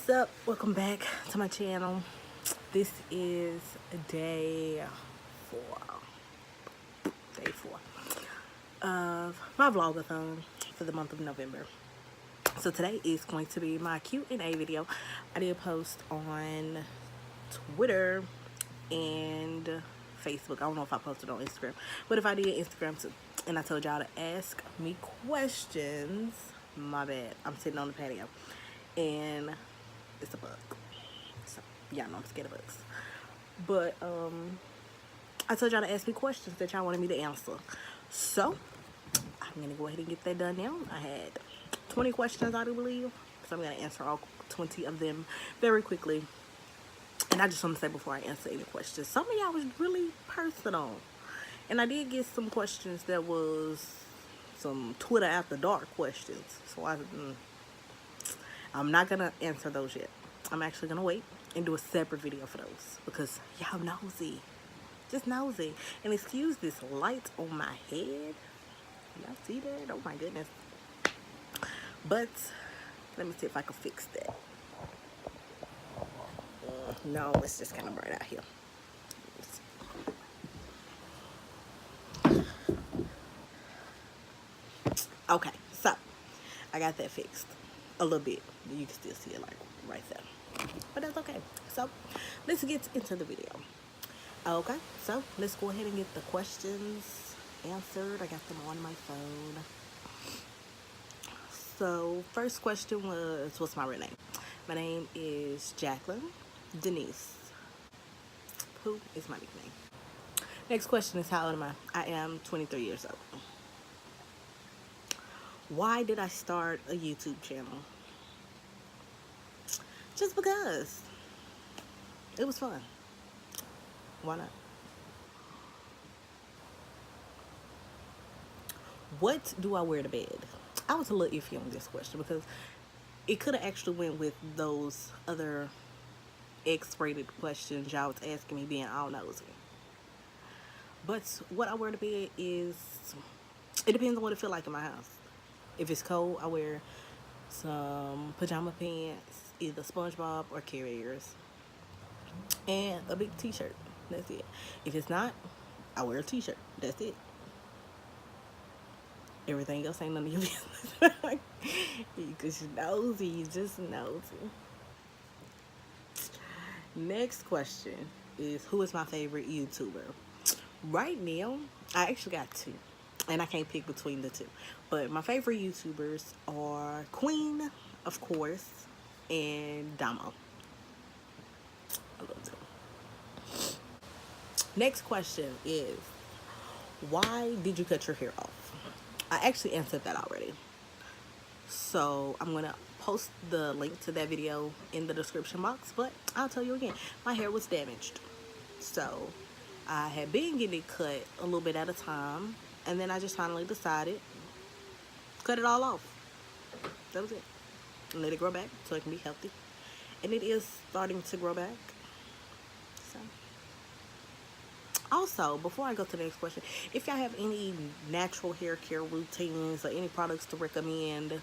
What's up? Welcome back to my channel. This is day four of my vlogathon for the month of November. So today is going to be my Q&A video. I did post on Twitter and Facebook. I don't know if I posted on Instagram, but if I did, Instagram too. And I told y'all to ask me questions. My bad. I'm sitting on the patio and it's a bug. So y'all know I'm scared of bugs. But I told y'all to ask me questions that y'all wanted me to answer. So I'm gonna go ahead and get that done now. I had 20 questions, I do believe. So I'm gonna answer all 20 of them very quickly. And I just want to say before I answer any questions, some of y'all was really personal. And I did get some questions that was some Twitter after dark questions. So I'm not gonna answer those yet. I'm actually gonna wait and do a separate video for those because y'all nosy, just nosy. And excuse this light on my head. Y'all see that? Oh my goodness. But let me see if I can fix that. No, it's just kind of bright out here. Okay, so I got that fixed a little bit. You can still see it like right there, but that's okay. So let's get into the video. Okay, so let's go ahead and get the questions answered. I got them on my phone. So first question was, what's my real name? My name is Jacqueline Denise. Who is my nickname? Next question is, how old am I? I am 23 years old. Why did I start a YouTube channel? Just because. It was fun. Why not? What do I wear to bed? I was a little iffy on this question because it could have actually went with those other X-rated questions y'all was asking me being all nosy. But what I wear to bed is, it depends on what it feels like in my house. If it's cold, I wear some pajama pants, either SpongeBob or Carriers, and a big t-shirt. That's it. If it's not, I wear a t-shirt. That's it. Everything else ain't none of your business. Because you're nosy. You just nosy. Next question is, who is my favorite YouTuber? Right now, I actually got two. And I can't pick between the two. But my favorite YouTubers are Queen, of course, and Damo. I love them. Next question is, why did you cut your hair off? I actually answered that already. So I'm going to post the link to that video in the description box. But I'll tell you again, my hair was damaged. So I had been getting it cut a little bit at a time. And then I just finally decided, cut it all off. That was it. And let it grow back so it can be healthy. And it is starting to grow back. So. Also, before I go to the next question, if y'all have any natural hair care routines or any products to recommend,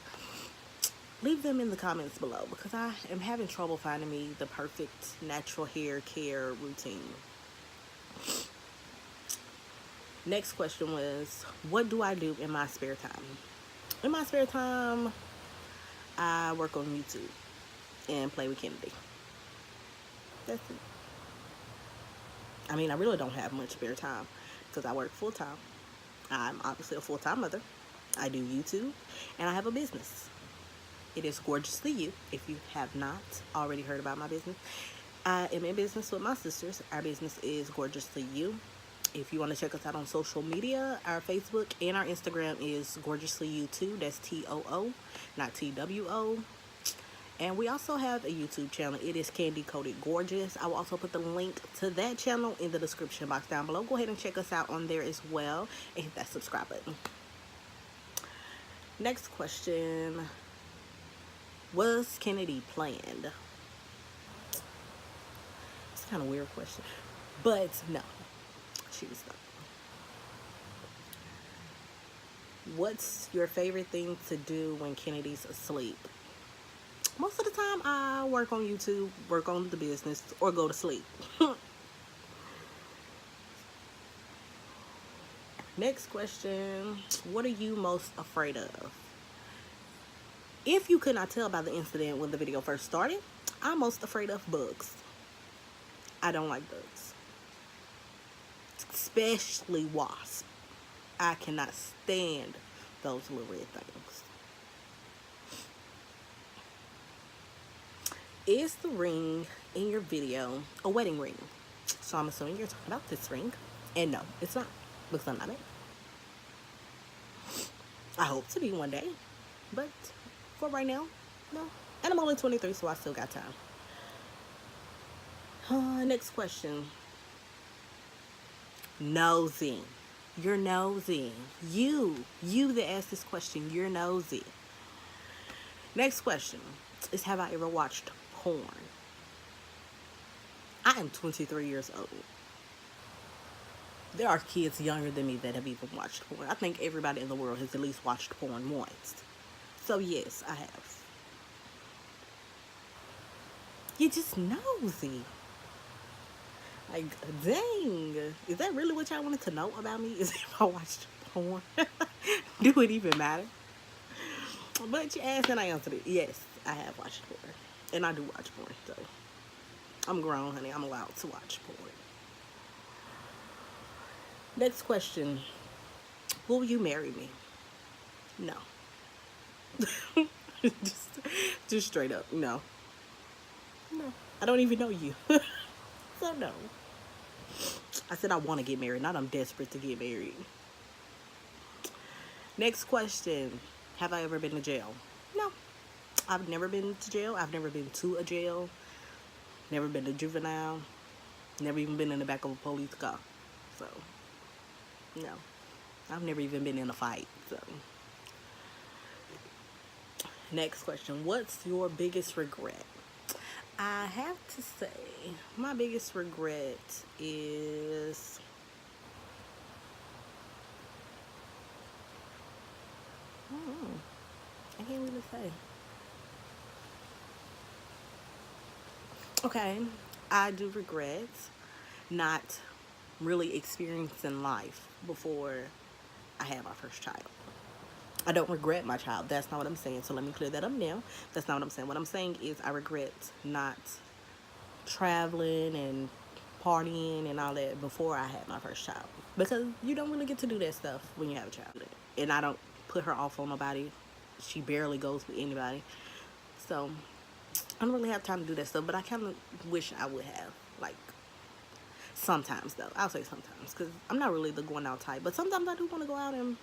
leave them in the comments below because I am having trouble finding me the perfect natural hair care routine. Next question was, what do I do in my spare time? In my spare time, I work on YouTube and play with Kennedy. That's it. I mean, I really don't have much spare time because I work full-time. I'm obviously a full-time mother. I do YouTube and I have a business. It is Gorgeously You, if you have not already heard about my business. I am in business with my sisters. Our business is Gorgeously You. If you want to check us out on social media, our Facebook and our Instagram is Gorgeously You too. That's T-O-O, not T-W-O. And we also have a YouTube channel. It is Candy Coated Gorgeous. I will also put the link to that channel in the description box down below. Go ahead and check us out on there as well and hit that subscribe button. Next question. Was Kennedy planned? It's kind of a weird question, but no. She was not. What's your favorite thing to do when Kennedy's asleep? most of the time I work on YouTube, work on the business, or go to sleep. Next question. What are you most afraid of? If you could not tell by the incident when the video first started, I'm most afraid of bugs. I don't like bugs. Especially wasps. I cannot stand those little red things. Is the ring in your video a wedding ring? So I'm assuming you're talking about this ring. And no, it's not. Because I'm not it. I hope to be one day. But for right now, no. And I'm only 23, so I still got time. Next question. Nosy. You're nosy. You that asked this question, you're nosy. Next question is, have I ever watched porn? I am 23 years old. There are kids younger than me that have even watched porn. I think everybody in the world has at least watched porn once. So yes, I have. You're just nosy. Like, dang. Is that really what y'all wanted to know about me? Is if I watched porn? Do it even matter? But you asked and I answered it. Yes, I have watched porn. And I do watch porn, so I'm grown, honey. I'm allowed to watch porn. Next question. Will you marry me? No. just straight up, no. No. I don't even know you. So no. I said I want to get married, not I'm desperate to get married. Next question. Have I ever been to jail? No. I've never been to jail. I've never been to a jail. Never been to juvenile. Never even been in the back of a police car. So, no. I've never even been in a fight. So, next question. What's your biggest regret? I have to say, my biggest regret is I can't really say. Okay, I do regret not really experiencing life before I had my first child. I don't regret my child. That's not what I'm saying. So let me clear that up now. That's not what I'm saying. What I'm saying is I regret not traveling and partying and all that before I had my first child. Because you don't really get to do that stuff when you have a child. And I don't put her off on nobody. She barely goes with anybody. So I don't really have time to do that stuff. But I kind of wish I would have. Like, sometimes though. I'll say sometimes. Because I'm not really the going out type. But sometimes I do want to go out and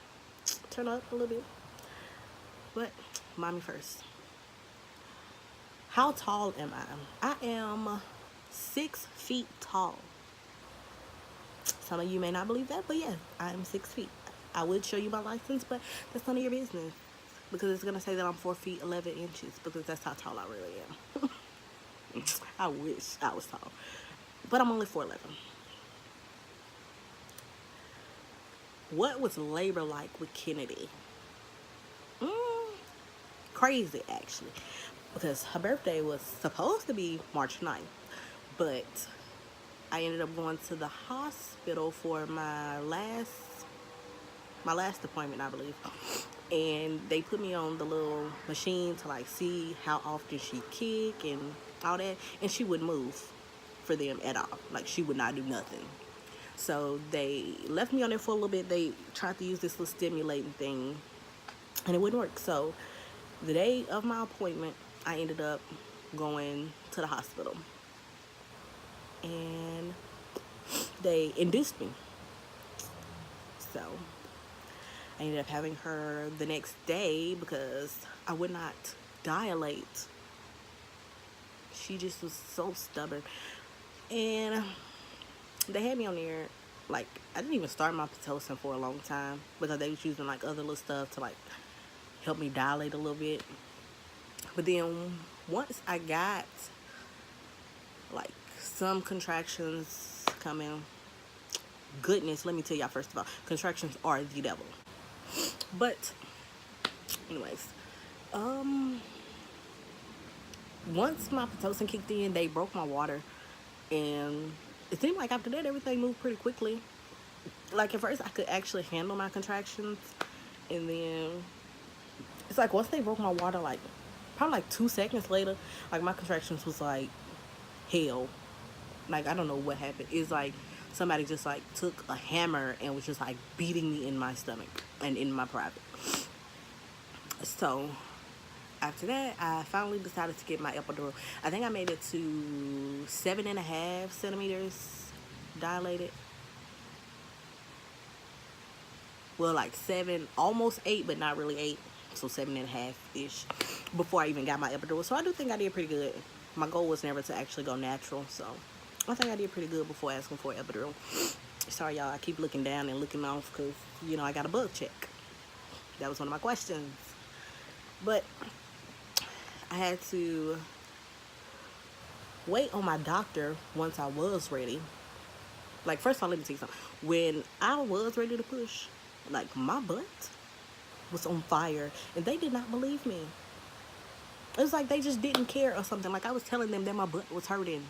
turn up a little bit. But mommy first. How tall am I? I am 6 feet tall. Some of you may not believe that, but yeah, I am 6 feet. I would show you my license, but that's none of your business. Because it's going to say that I'm 4 feet 11 inches. Because that's how tall I really am. I wish I was tall. But I'm only 4'11". What was labor like with Kennedy? Crazy, actually. Because her birthday was supposed to be March 9th. But I ended up going to the hospital for my last appointment, I believe. And they put me on the little machine to like see how often she kick and all that. And she wouldn't move for them at all. Like, she would not do nothing. So they left me on there for a little bit. They tried to use this little stimulating thing and it wouldn't work. So the day of my appointment, I ended up going to the hospital. And they induced me. So I ended up having her the next day because I would not dilate. She just was so stubborn. And they had me on there, like, I didn't even start my Pitocin for a long time because they was using like other little stuff to like help me dilate a little bit. But then once I got like some contractions coming, goodness, let me tell y'all, first of all, contractions are the devil. But anyways, once my Pitocin kicked in, they broke my water, and it seemed like after that everything moved pretty quickly. Like at first I could actually handle my contractions, and then it's like once they broke my water, like probably like 2 seconds later, like my contractions was like hell. Like I don't know what happened. It's like somebody just like took a hammer and was just like beating me in my stomach and in my private. So after that, I finally decided to get my epidural. I think I made it to 7.5 centimeters dilated. Well, like 7, almost 8, but not really 8. So 7.5-ish before I even got my epidural. So I do think I did pretty good. My goal was never to actually go natural. So I think I did pretty good before asking for an epidural. Sorry, y'all. I keep looking down and looking off because, you know, I got a bug check. That was one of my questions. But I had to wait on my doctor once I was ready. Like, first of all, let me tell you something. When I was ready to push, like, my butt was on fire, and they did not believe me. It was like they just didn't care or something. Like, I was telling them that my butt was hurting.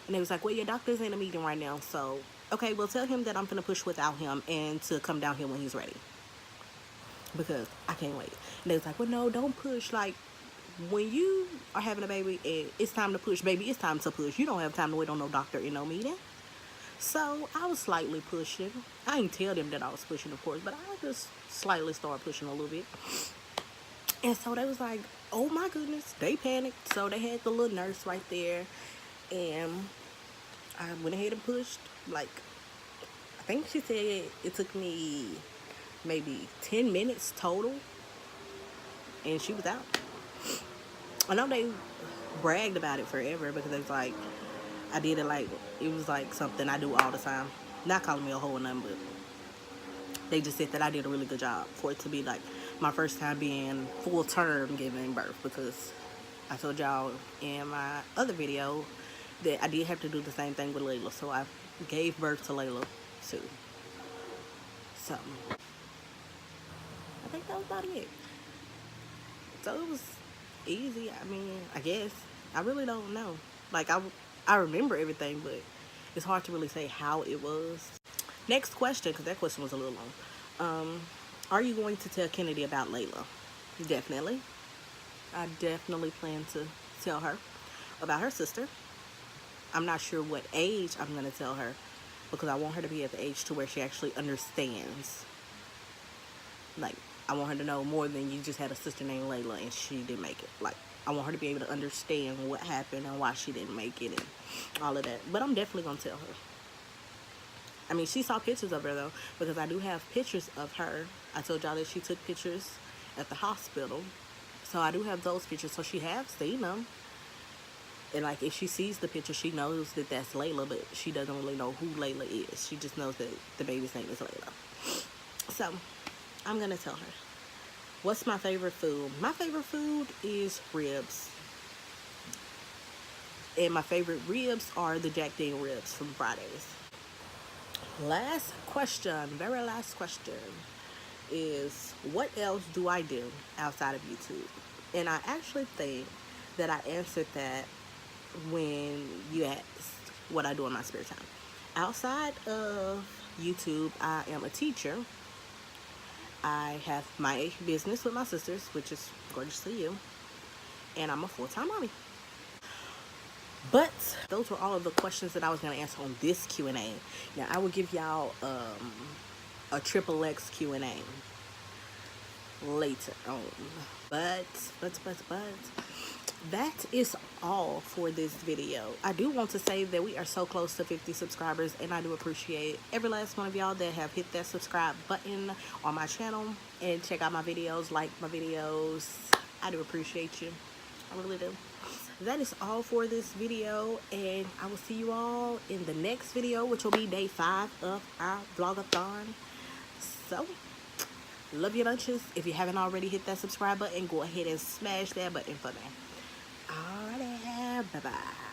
And they was like, well, your doctor's in a meeting right now, so, okay, well, tell him that I'm gonna push without him and to come down here when he's ready. Because I can't wait. And they was like, well, no, don't push. Like, when you are having a baby and it's time to push, baby, it's time to push. You don't have time to wait on no doctor in no meeting. So I was slightly pushing. I didn't tell them that I was pushing, of course, but I just slightly started pushing a little bit. And so they was like, oh my goodness, they panicked. So they had the little nurse right there, and I went ahead and pushed. Like, I think she said it took me maybe 10 minutes total, and she was out. I know they bragged about it forever because it's like I did it like it was like something I do all the time. Not calling me a whole number, but they just said that I did a really good job for it to be like my first time being full term giving birth, because I told y'all in my other video that I did have to do the same thing with Layla. So I gave birth to Layla too. So I think that was about it. So it was easy. I mean, I guess. I really don't know. Like, I remember everything, but it's hard to really say how it was. Next question, because that question was a little long. Are you going to tell Kennedy about Layla? Definitely. I definitely plan to tell her about her sister. I'm not sure what age I'm going to tell her, because I want her to be at the age to where she actually understands. Like, I want her to know more than you just had a sister named Layla and she didn't make it. Like, I want her to be able to understand what happened and why she didn't make it and all of that. But I'm definitely going to tell her. I mean, she saw pictures of her, though, because I do have pictures of her. I told y'all that she took pictures at the hospital. So I do have those pictures. So she has seen them. And, like, if she sees the picture, she knows that that's Layla, but she doesn't really know who Layla is. She just knows that the baby's name is Layla. So I'm going to tell her. What's my favorite food? My favorite food is ribs. And my favorite ribs are the Jack Daniel ribs from Fridays. Last question, very last question is, what else do I do outside of YouTube? And I actually think that I answered that when you asked what I do in my spare time. Outside of YouTube, I am a teacher. I have my business with my sisters, which is Gorgeously You, and I'm a full-time mommy. But those were all of the questions that I was going to answer on this Q&A. Now, I will give y'all a XXX Q&A later on. But that is all for this video. I do want to say that we are so close to 50 subscribers, and I do appreciate every last one of y'all that have hit that subscribe button on my channel and check out my videos, like my videos. I do appreciate you. I really do. That is all for this video, and I will see you all in the next video, which will be day 5 of our vlogathon. So, love your lunches. If you haven't already hit that subscribe button, go ahead and smash that button for me. Alright, bye-bye.